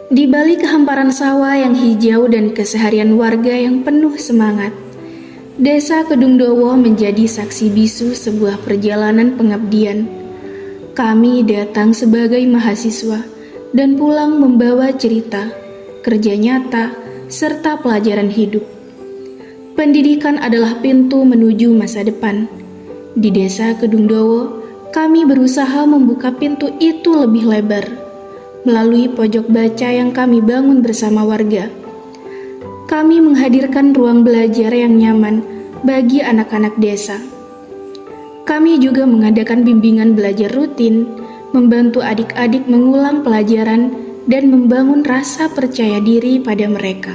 Di balik hamparan sawah yang hijau dan keseharian warga yang penuh semangat, Desa Kedungdowo menjadi saksi bisu sebuah perjalanan pengabdian. Kami datang sebagai mahasiswa dan pulang membawa cerita, kerja nyata, serta pelajaran hidup. Pendidikan adalah pintu menuju masa depan. Di Desa Kedungdowo, kami berusaha membuka pintu itu lebih lebar melalui pojok baca yang kami bangun bersama warga. Kami menghadirkan ruang belajar yang nyaman bagi anak-anak desa. Kami juga mengadakan bimbingan belajar rutin, membantu adik-adik mengulang pelajaran, dan membangun rasa percaya diri pada mereka.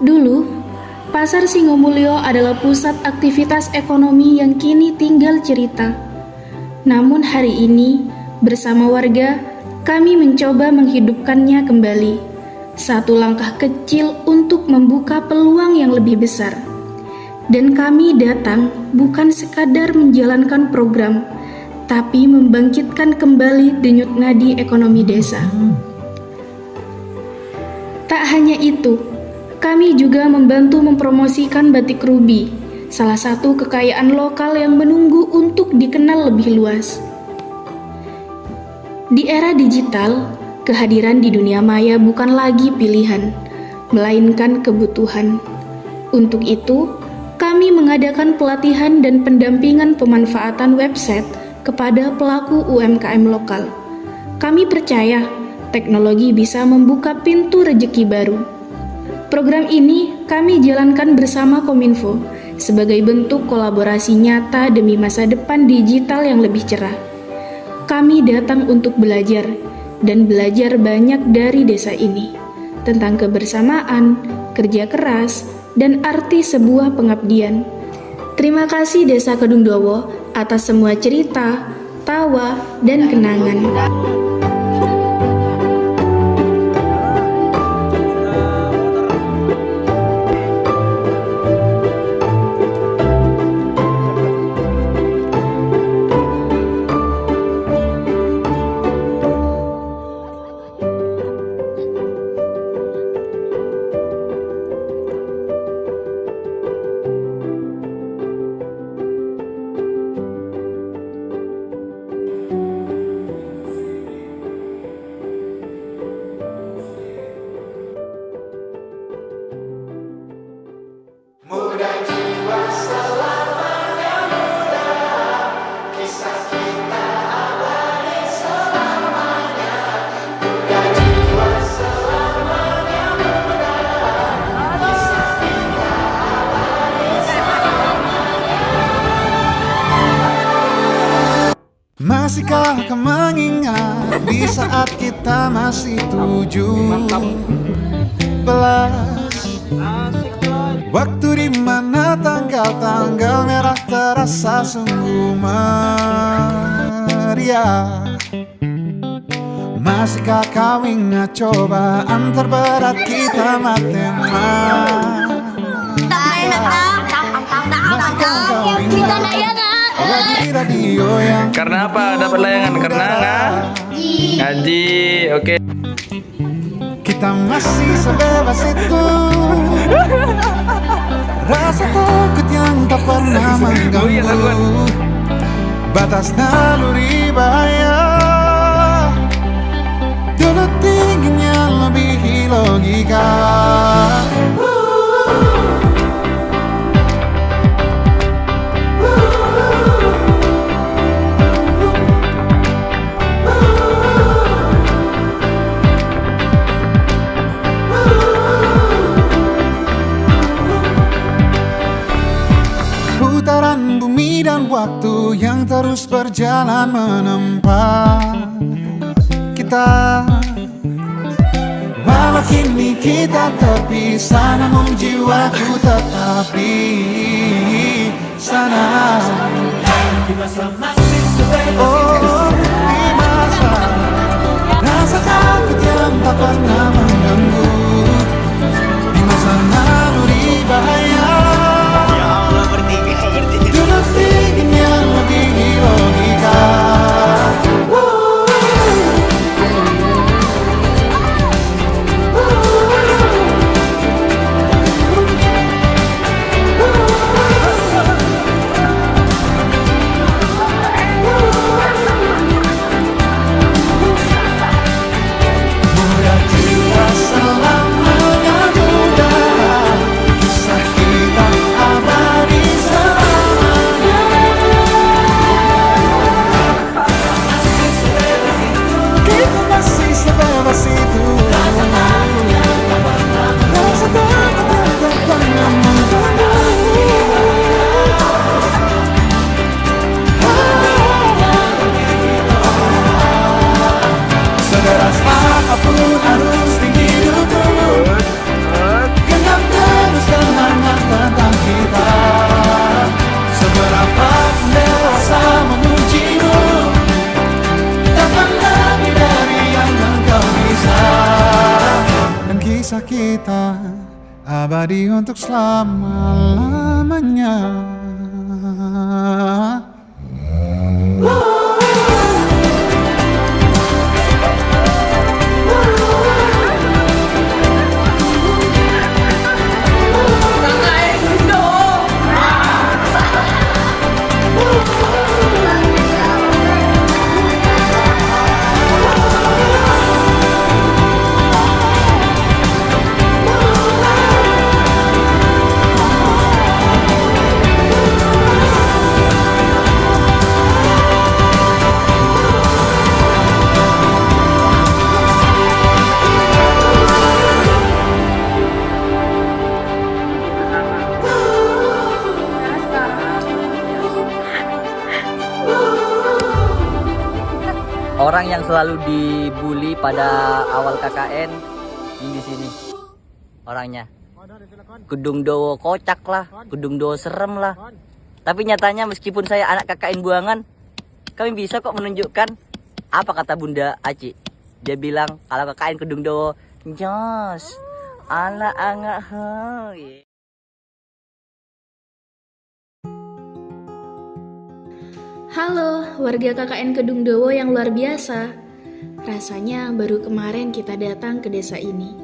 Dulu, Pasar Singomulyo adalah pusat aktivitas ekonomi yang kini tinggal cerita. Namun hari ini, bersama warga, kami mencoba menghidupkannya kembali. Satu langkah kecil untuk membuka peluang yang lebih besar. Dan kami datang bukan sekadar menjalankan program, tapi membangkitkan kembali denyut nadi ekonomi desa. Tak hanya itu, kami juga membantu mempromosikan batik Ruby, salah satu kekayaan lokal yang menunggu untuk dikenal lebih luas. Di era digital, kehadiran di dunia maya bukan lagi pilihan, melainkan kebutuhan. Untuk itu, kami mengadakan pelatihan dan pendampingan pemanfaatan website kepada pelaku UMKM lokal. Kami percaya teknologi bisa membuka pintu rejeki baru. Program ini kami jalankan bersama Kominfo sebagai bentuk kolaborasi nyata demi masa depan digital yang lebih cerah. Kami datang untuk belajar dan belajar banyak dari desa ini tentang kebersamaan, kerja keras, dan arti sebuah pengabdian. Terima kasih Desa Kedungdowo atas semua cerita, tawa, dan kenangan. Masihkah kau mengingat di saat kita masih 17? Waktu di mana tanggal-tanggal merah terasa sungguh meriah. Masihkah kau ingat cobaan terberat kita matematika? Masihkah kau ingat lagi di radio yang Karena apa? Dapat layangan karena ngaji. Oke. kita masih sebebas itu. Rasa takut yang tak pernah mengganggu batas naluri bahaya. Dulu tingginya lebih logika. Putaran bumi dan waktu yang terus berjalan menempa kita. Walau kini kita terpisah, namun jiwaku tetap di sana. Oh, di masa rasa takut yang tak pernah mengganggu, di masa naluri bahaya. Dulu tingginya lebih logika. kita abadi untuk selama-lamanya. Orang yang selalu dibully pada awal KKN ini di sini orangnya. Gedung Dowo kocak lah, Gedung Dowo serem lah. Tapi nyatanya meskipun saya anak KKN buangan, kami bisa kok menunjukkan apa kata Bunda Aci. Dia bilang kalau KKN Gedung Dowo, jos, ala angak he. Halo, warga KKN Kedungdowo yang luar biasa. Rasanya baru kemarin kita datang ke desa ini.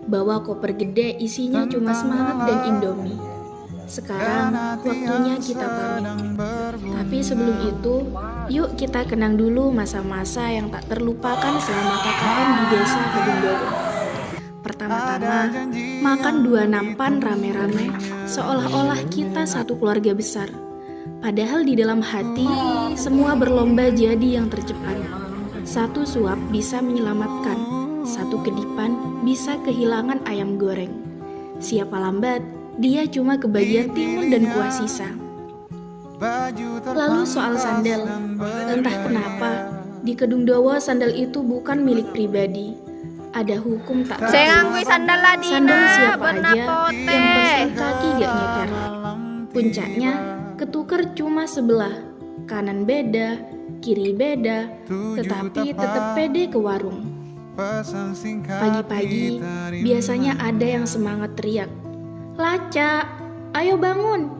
Bawa koper gede isinya cuma semangat dan indomie. Sekarang waktunya kita pamit. Tapi sebelum itu, yuk kita kenang dulu masa-masa yang tak terlupakan selama KKN di desa Kedungdowo. Pertama-tama, makan 2 nampan rame-rame, seolah-olah kita satu keluarga besar. Padahal di dalam hati, semua berlomba jadi yang tercepat. Satu suap bisa menyelamatkan, satu kedipan bisa kehilangan ayam goreng. Siapa lambat, dia cuma kebagian timun dan kuah sisa. Lalu soal sandal, entah kenapa, di Kedungdowo sandal itu bukan milik pribadi. Ada hukum tak tertulis. Sandal siapa aja yang penting kaki gak nyeker. Puncaknya, ketuker cuma sebelah, kanan beda, kiri beda, tetapi tetap pede ke warung. Pagi-pagi, biasanya ada yang semangat teriak, "Laca, ayo bangun!"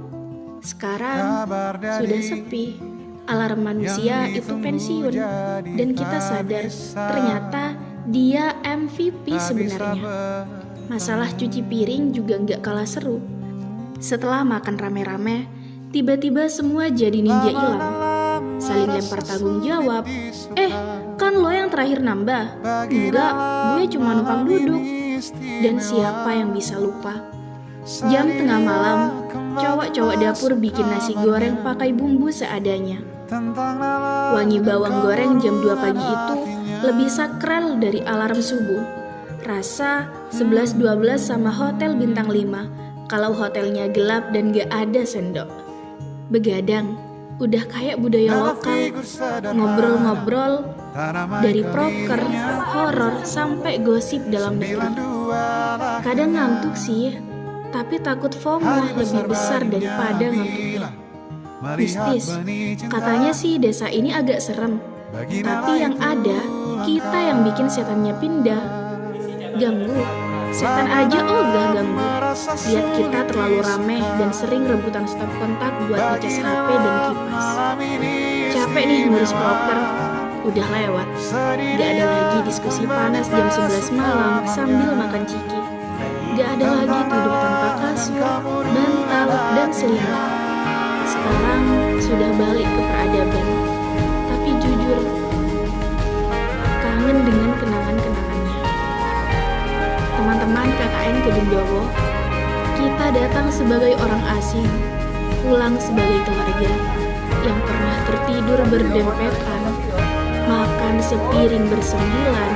Sekarang sudah sepi, alarm manusia itu pensiun, dan kita sadar ternyata dia MVP sebenarnya. Masalah cuci piring juga nggak kalah seru. Setelah makan rame-rame, tiba-tiba semua jadi ninja hilang. Saling lempar tanggung jawab. Kan lo yang terakhir nambah? Enggak, gue cuma numpang duduk. Dan siapa yang bisa lupa? Jam tengah malam, cowok-cowok dapur bikin nasi goreng pakai bumbu seadanya. Wangi bawang goreng jam 2 pagi itu lebih sakral dari alarm subuh. Rasa 11-12 sama hotel bintang 5 kalau hotelnya gelap dan gak ada sendok. Begadang, udah kayak budaya lokal. Ngobrol-ngobrol dari proker, horor, sampai gosip dalam negeri. Kadang ngantuk sih, tapi takut FOMO lebih besar daripada ngantuknya. Mistis, katanya sih desa ini agak serem. Tapi yang ada, kita yang bikin setannya pindah. Ganggu, setan aja ogah ganggu. Lihat kita terlalu rame dan sering rebutan stop kontak buat ngecas HP dan kipas. Capek nih ngurus proker, udah lewat. Gak ada lagi diskusi panas jam 11 malam sambil makan ciki. Gak ada lagi tidur tanpa kasur, bantal, dan selimut. Sekarang sudah balik ke peradaban. Tapi jujur, kangen dengan kenangan-kenangannya. Teman-teman KKN Kedungdowo, kita datang sebagai orang asing, pulang sebagai keluarga yang pernah tertidur berdempetan, makan sepiring bersembilan,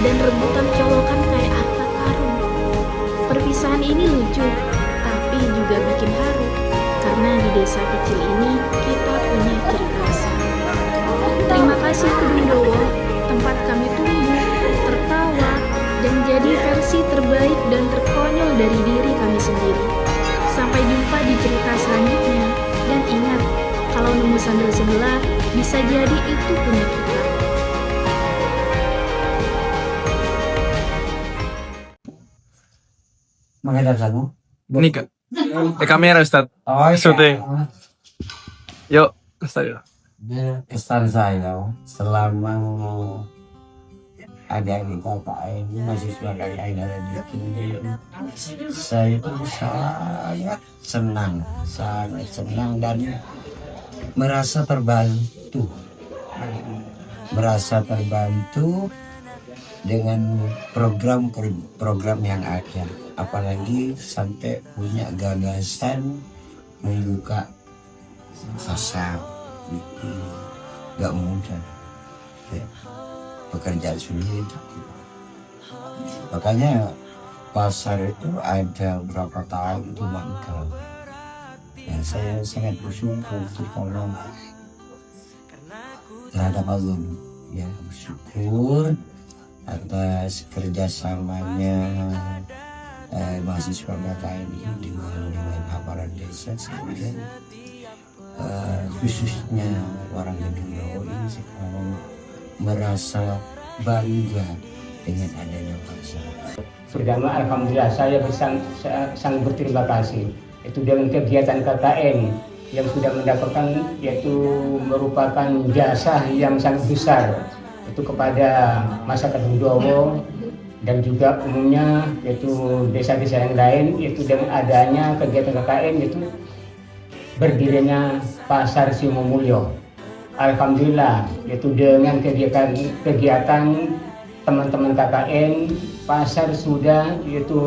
dan rebutan colokan kayak harta karun. Perpisahan ini lucu, tapi juga bikin haru, karena di desa kecil ini kita punya cerita besar. Terima kasih Kedungdowo, tempat kami tumbuh, tertawa, dan jadi versi terbaik dan terkonyol dari diri kami sendiri. Sampai jumpa di cerita selanjutnya. Dan ingat, kalau nemu sandal sebelah, bisa jadi itu punya kita. menghadap sana. Ini kak. Kamera Ustaz. Oh, Syuting. Yuk, Ustaz. Kesan saya selama ada di KKN mahasiswa KKN ada di sini, saya itu sangat senang dan merasa terbantu dengan program yang ada, apalagi sampai punya gagasan membuka pasar. Itu gak mudah ya, pekerjaan sulit. Makanya pasar itu ada berapa tahun itu mangkal ya. Saya sangat bersyukur karena terhadap Allah ya, bersyukur atas kerjasamanya mahasiswa KKN ini dengan aparat desa, sehingga khususnya orang Gedung Dowo ini sekarang merasa bangga dengan adanya pasar. Pertama, alhamdulillah saya sangat berterima kasih itu dengan kegiatan KKN yang sudah mendapatkan, yaitu merupakan jasa yang sangat besar itu kepada masyarakat Gedung Dowo dan juga umumnya yaitu desa-desa yang lain, yaitu dengan adanya kegiatan KKN yaitu berdirinya Pasar Singomulyo. Alhamdulillah, yaitu dengan kegiatan teman-teman KKN, pasar sudah yaitu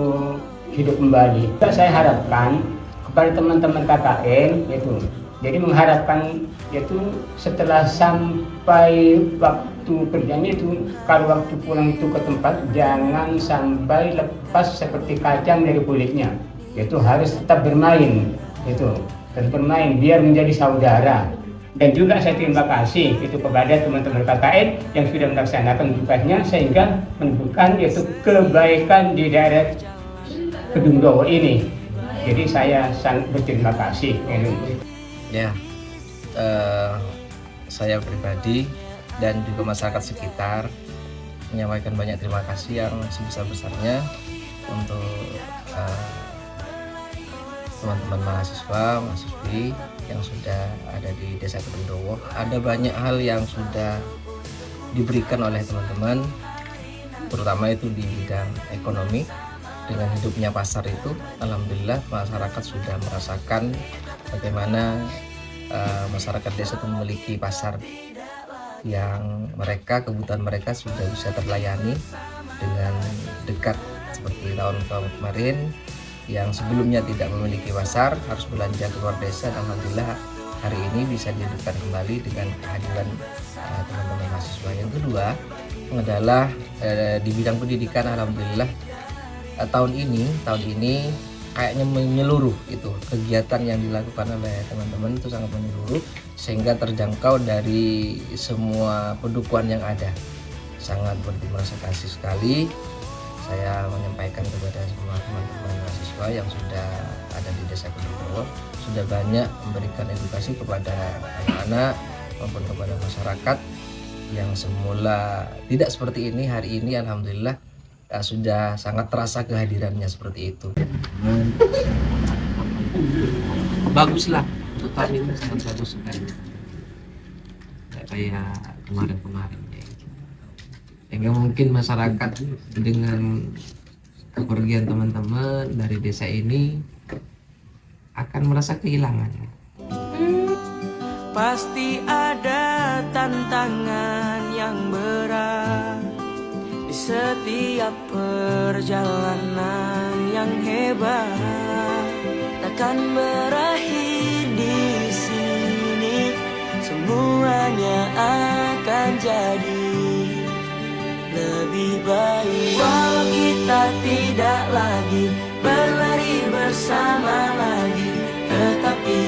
hidup kembali. Saya harapkan kepada teman-teman KKN yaitu, jadi mengharapkan yaitu setelah sampai waktu kerjanya itu, kalau waktu pulang itu ke tempat jangan sampai lepas seperti kacang dari kulitnya, yaitu harus tetap bermain biar menjadi saudara. Dan juga saya terima kasih itu kepada teman-teman KKN yang sudah melaksanakan tugasnya sehingga menimbulkan yaitu kebaikan di daerah Gedung Dowo ini. Jadi saya sangat berterima kasih. Ya, saya pribadi dan juga masyarakat sekitar menyampaikan banyak terima kasih yang sebesar-besarnya untuk teman-teman mahasiswi yang sudah ada di Desa Gedung Dowo. Ada banyak hal yang sudah diberikan oleh teman-teman, terutama itu di bidang ekonomi. Dengan hidupnya pasar itu, alhamdulillah masyarakat sudah merasakan bagaimana masyarakat desa itu memiliki pasar yang kebutuhan mereka sudah bisa terlayani dengan dekat, seperti tahun-tahun kemarin yang sebelumnya tidak memiliki pasar harus belanja keluar desa. Alhamdulillah hari ini bisa dihidupkan kembali dengan kehadiran teman-teman mahasiswa. Yang kedua adalah di bidang pendidikan, alhamdulillah tahun ini kayaknya menyeluruh, itu kegiatan yang dilakukan oleh teman-teman itu sangat menyeluruh sehingga terjangkau dari semua pedukuhan yang ada. Sangat berterima kasih sekali saya menyampaikan kepada semua teman-teman mahasiswa yang sudah ada di Desa Gedung Dowo, sudah banyak memberikan edukasi kepada anak-anak maupun kepada masyarakat yang semula tidak seperti ini. Hari ini alhamdulillah sudah sangat terasa kehadirannya seperti itu. Baguslah untuk tahun ini, sangat bagus sekali, kayak kemarin-kemarin ya. Sehingga mungkin masyarakat dengan kepergian teman-teman dari desa ini akan merasa kehilangan. Pasti ada tantangan yang berat di setiap perjalanan yang hebat, takkan berakhir di sini. Semuanya akan jadi lebih baik walau kita tidak lagi berlari bersama lagi, tetapi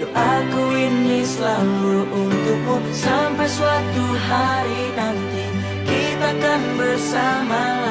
doaku ini selalu untukmu sampai suatu hari nanti kita akan bersama